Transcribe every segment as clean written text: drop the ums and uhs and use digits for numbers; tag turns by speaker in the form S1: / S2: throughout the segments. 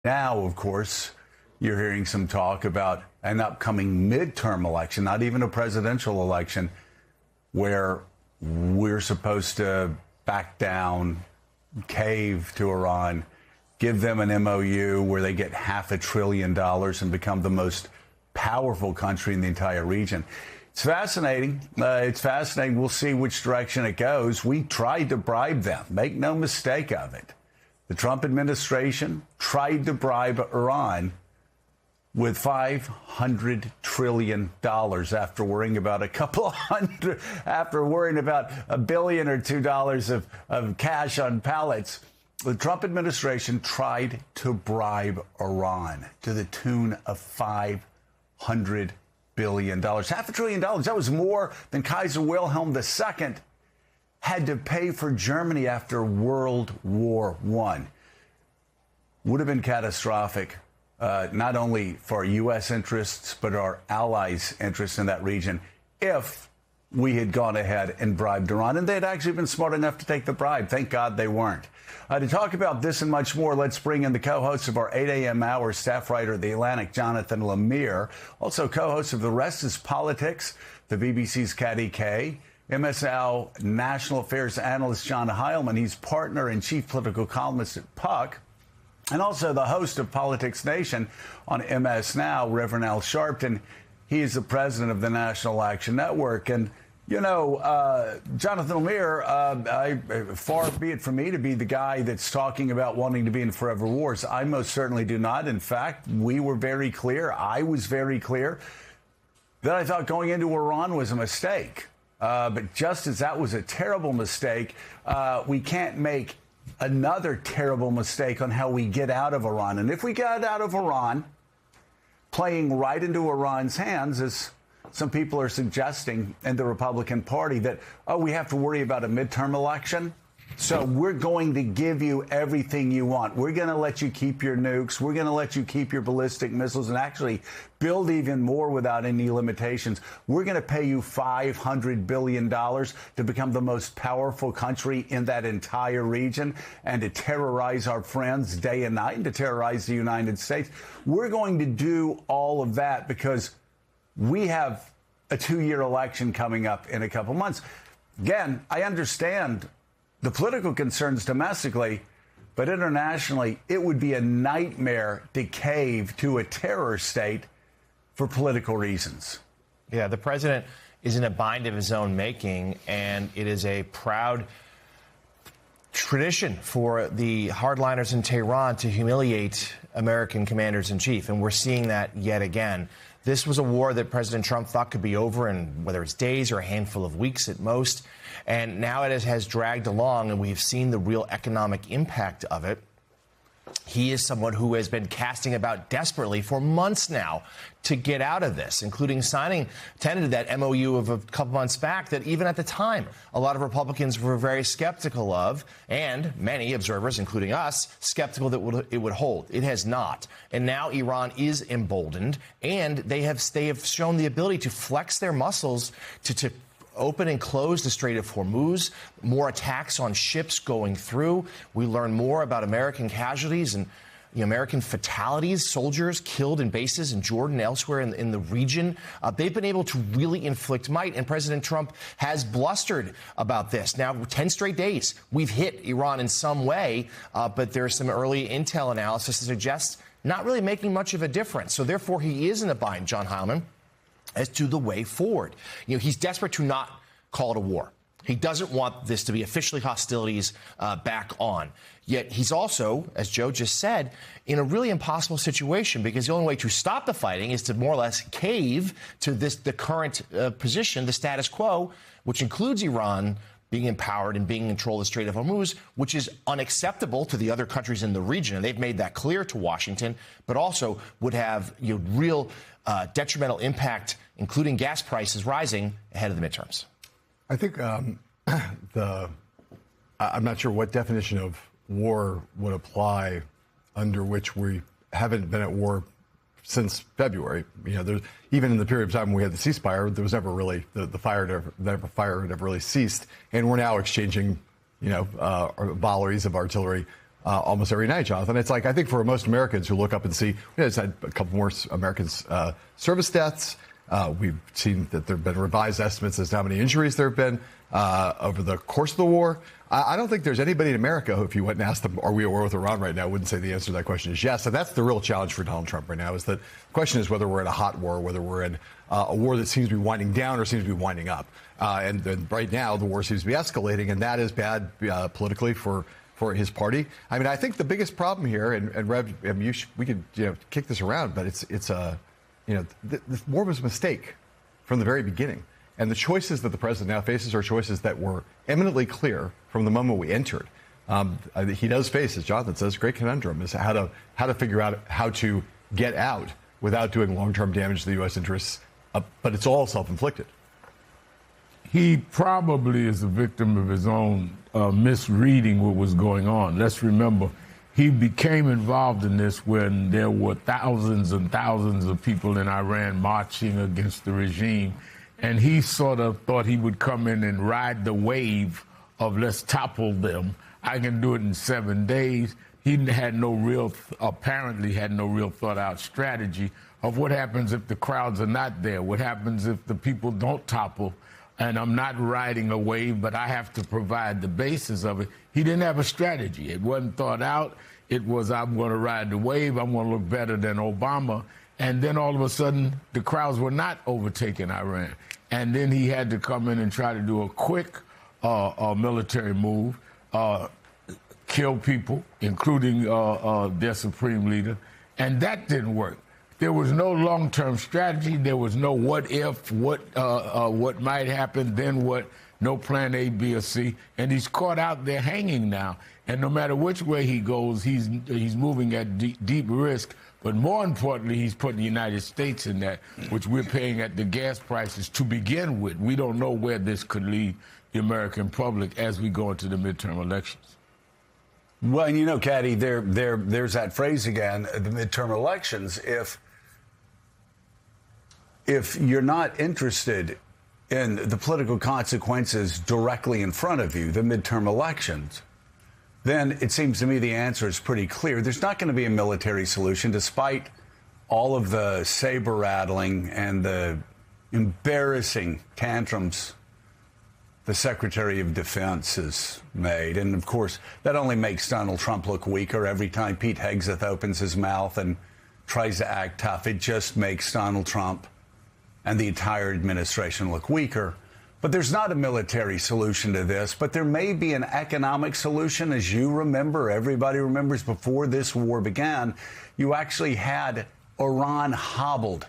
S1: Now, of course, you're hearing some talk about an upcoming midterm election, not even a presidential election, where we're supposed to back down, cave to Iran, give them an MOU where they get $500 billion and become the most powerful country in the entire region. It's fascinating. It's fascinating. We'll see which direction it goes. We tried to bribe them. Make no mistake of it. The Trump administration tried to bribe Iran with $500 trillion after worrying about after worrying about $1 billion or $2 of cash on pallets. The Trump administration tried to bribe Iran to the tune of $500 billion. $500 billion. That was more than Kaiser Wilhelm II had to pay for Germany after World War I. Would have been catastrophic, not only for our U.S. interests, but our allies' interests in that region, if we had gone ahead and bribed Iran. And they'd actually been smart enough to take the bribe. Thank God they weren't. To talk about this and much more, let's bring in the co-host of our 8 a.m. hour, staff writer of The Atlantic, Jonathan Lemire, also co-host of The Rest is Politics, the BBC's Caddy K, MSL National Affairs analyst John Heilemann. He's partner and chief political columnist at Puck, and also the host of Politics Nation on MS Now, Reverend Al Sharpton. He is the president of the National Action Network. And, you know, Jonathan Lemire, far be it from me to be the guy that's talking about wanting to be in forever wars. I most certainly do not. In fact, we were very clear. I was very clear that I thought going into Iran was a mistake. But just as that was a terrible mistake, we can't make another terrible mistake on how we get out of Iran. And if we get out of Iran, playing right into Iran's hands, as some people are suggesting in the Republican Party, that, oh, we have to worry about a midterm election. So we're going to give you everything you want. We're going to let you keep your nukes. We're going to let you keep your ballistic missiles and actually build even more without any limitations. We're going to pay you $500 billion to become the most powerful country in that entire region and to terrorize our friends day and night and to terrorize the United States. We're going to do all of that because we have a 2-year election coming up in a couple months. Again, I understand the political concerns domestically, but internationally, it would be a nightmare to cave to a terror state for political reasons.
S2: Yeah, the president is in a bind of his own making, and it is a proud tradition for the hardliners in Tehran to humiliate American commanders-in-chief, and we're seeing that yet again. This was a war that President Trump thought could be over in whether it's days or a handful of weeks at most. And now it has dragged along, and we've seen the real economic impact of it. He is someone who has been casting about desperately for months now to get out of this, including tentative that MOU of a couple months back that even at the time, a lot of Republicans were very skeptical of, and many observers, including us, skeptical that it would hold. It has not. And now Iran is emboldened, and they have shown the ability to flex their muscles to open and close the Strait of Hormuz, more attacks on ships going through. We learn more about American casualties and the American fatalities, soldiers killed in bases in Jordan and elsewhere in the region. They've been able to really inflict might, and President Trump has blustered about this. Now, 10 straight days, we've hit Iran in some way, but there's some early intel analysis that suggests not really making much of a difference. So therefore, he is in a bind, John Heilemann, as to the way forward. You know, he's desperate to not call it a war. He doesn't want this to be officially hostilities back on. Yet he's also, as Joe just said, in a really impossible situation because the only way to stop the fighting is to more or less cave to the current position, the status quo, which includes Iran being empowered and being in control of the Strait of Hormuz, which is unacceptable to the other countries in the region. And they've made that clear to Washington, but also would have real detrimental impact, including gas prices rising ahead of the midterms.
S3: I think I'm not sure what definition of war would apply under which we haven't been at war since February. You know, even in the period of time when we had the ceasefire, there was never really the fire never really ceased, and we're now exchanging volleys of artillery almost every night, Jonathan. It's like, I think for most Americans who look up and see, it's had a couple more Americans service deaths. We've seen that there have been revised estimates as to how many injuries there have been over the course of the war. I don't think there's anybody in America who, if you went and asked them, are we at war with Iran right now, wouldn't say the answer to that question is yes. And that's the real challenge for Donald Trump right now, is that the question is whether we're in a hot war, whether we're in a war that seems to be winding down or seems to be winding up. And right now, the war seems to be escalating, and that is bad politically for his party. I mean, I think the biggest problem here, and Rev, I mean, we could kick this around, but it's this war was a mistake from the very beginning. And the choices that the president now faces are choices that were eminently clear from the moment we entered. He does face, as Jonathan says, a great conundrum is how to figure out how to get out without doing long-term damage to the U.S. interests. But it's all self-inflicted.
S4: He probably is a victim of his own misreading what was going on. Let's remember, he became involved in this when there were thousands and thousands of people in Iran marching against the regime. And he sort of thought he would come in and ride the wave of let's topple them. I can do it in 7 days. He apparently had no real thought out strategy of what happens if the crowds are not there. What happens if the people don't topple? And I'm not riding a wave, but I have to provide the basis of it. He didn't have a strategy. It wasn't thought out. It was, I'm going to ride the wave. I'm going to look better than Obama. And then all of a sudden, the crowds were not overtaking Iran. And then he had to come in and try to do a quick military move, kill people, including their supreme leader. And that didn't work. There was no long-term strategy. There was no what if, what might happen, then what, no plan A, B, or C. And he's caught out there hanging now. And no matter which way he goes, he's moving at deep risk. But more importantly, he's putting the United States in that, which we're paying at the gas prices to begin with. We don't know where this could lead the American public as we go into the midterm elections.
S1: Well, and Caddy, there's that phrase again, the midterm elections. If you're not interested in the political consequences directly in front of you, the midterm elections, then it seems to me the answer is pretty clear. There's not going to be a military solution, despite all of the saber rattling and the embarrassing tantrums the Secretary of Defense has made. And, of course, that only makes Donald Trump look weaker every time Pete Hegseth opens his mouth and tries to act tough. It just makes Donald Trump and the entire administration look weaker. But there's not a military solution to this, but there may be an economic solution. As you remember, everybody remembers before this war began, you actually had Iran hobbled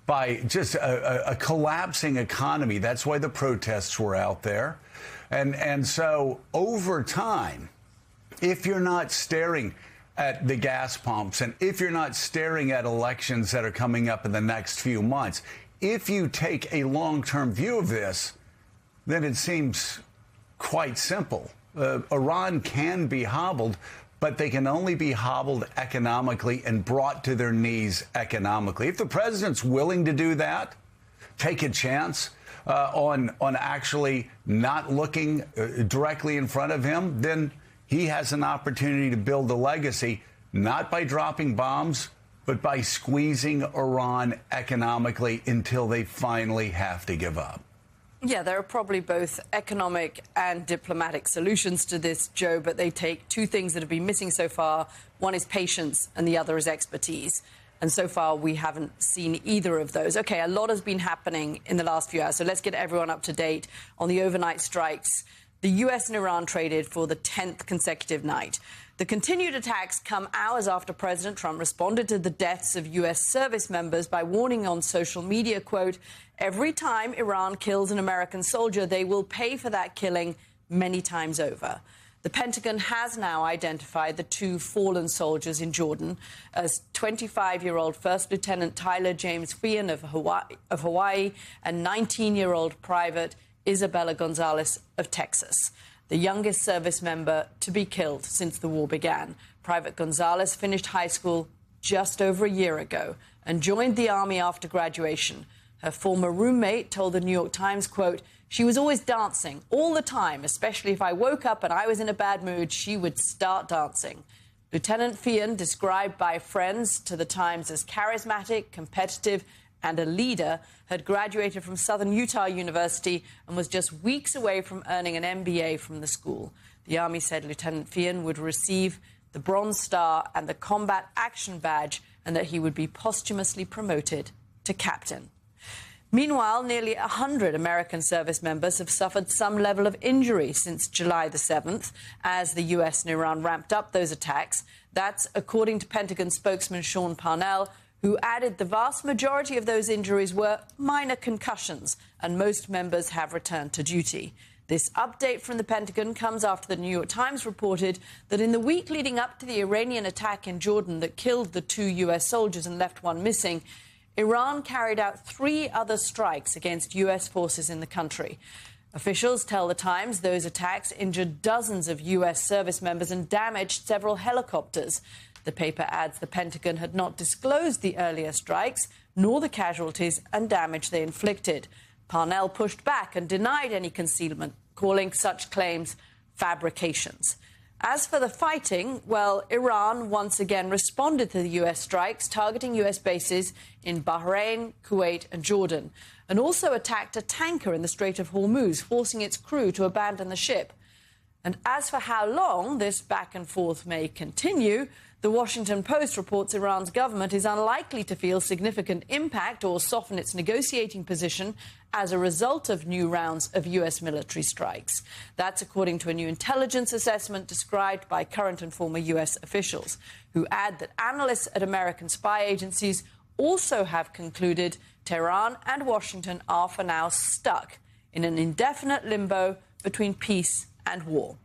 S1: by just a collapsing economy. That's why the protests were out there. And so over time, if you're not staring at the gas pumps and if you're not staring at elections that are coming up in the next few months, if you take a long-term view of this, then it seems quite simple. Iran can be hobbled, but they can only be hobbled economically and brought to their knees economically. If the president's willing to do that, take a chance on actually not looking directly in front of him, then he has an opportunity to build a legacy, not by dropping bombs, but by squeezing Iran economically until they finally have to give up.
S5: Yeah, there are probably both economic and diplomatic solutions to this, Joe, but they take two things that have been missing so far. One is patience and the other is expertise. And so far, we haven't seen either of those. OK, a lot has been happening in the last few hours, so let's get everyone up to date on the overnight strikes. The U.S. and Iran traded for the 10th consecutive night. The continued attacks come hours after President Trump responded to the deaths of U.S. service members by warning on social media, quote, every time Iran kills an American soldier, they will pay for that killing many times over. The Pentagon has now identified the two fallen soldiers in Jordan as 25-year-old First Lieutenant Tyler James Feehan of Hawaii and 19-year-old Private Isabella Gonzalez of Texas, the youngest service member to be killed since the war began. Private Gonzalez finished high school just over a year ago and joined the Army after graduation. Her former roommate told the New York Times, quote, "She was always dancing all the time, especially if I woke up and I was in a bad mood, she would start dancing." Lieutenant Feehan, described by friends to the Times as charismatic, competitive, and a leader, had graduated from Southern Utah University and was just weeks away from earning an MBA from the school. The Army said Lieutenant Feehan would receive the Bronze Star and the Combat Action Badge, and that he would be posthumously promoted to captain. Meanwhile, nearly 100 American service members have suffered some level of injury since July the 7th, as the U.S. and Iran ramped up those attacks. That's according to Pentagon spokesman Sean Parnell, who added the vast majority of those injuries were minor concussions, and most members have returned to duty. This update from the Pentagon comes after the New York Times reported that in the week leading up to the Iranian attack in Jordan that killed the 2 U.S. soldiers and left one missing, Iran carried out 3 other strikes against U.S. forces in the country. Officials tell the Times those attacks injured dozens of U.S. service members and damaged several helicopters. The paper adds the Pentagon had not disclosed the earlier strikes, nor the casualties and damage they inflicted. Parnell pushed back and denied any concealment, calling such claims fabrications. As for the fighting, well, Iran once again responded to the U.S. strikes, targeting U.S. bases in Bahrain, Kuwait and Jordan, and also attacked a tanker in the Strait of Hormuz, forcing its crew to abandon the ship. And as for how long this back and forth may continue, the Washington Post reports Iran's government is unlikely to feel significant impact or soften its negotiating position as a result of new rounds of U.S. military strikes. That's according to a new intelligence assessment described by current and former U.S. officials, who add that analysts at American spy agencies also have concluded Tehran and Washington are for now stuck in an indefinite limbo between peace and war.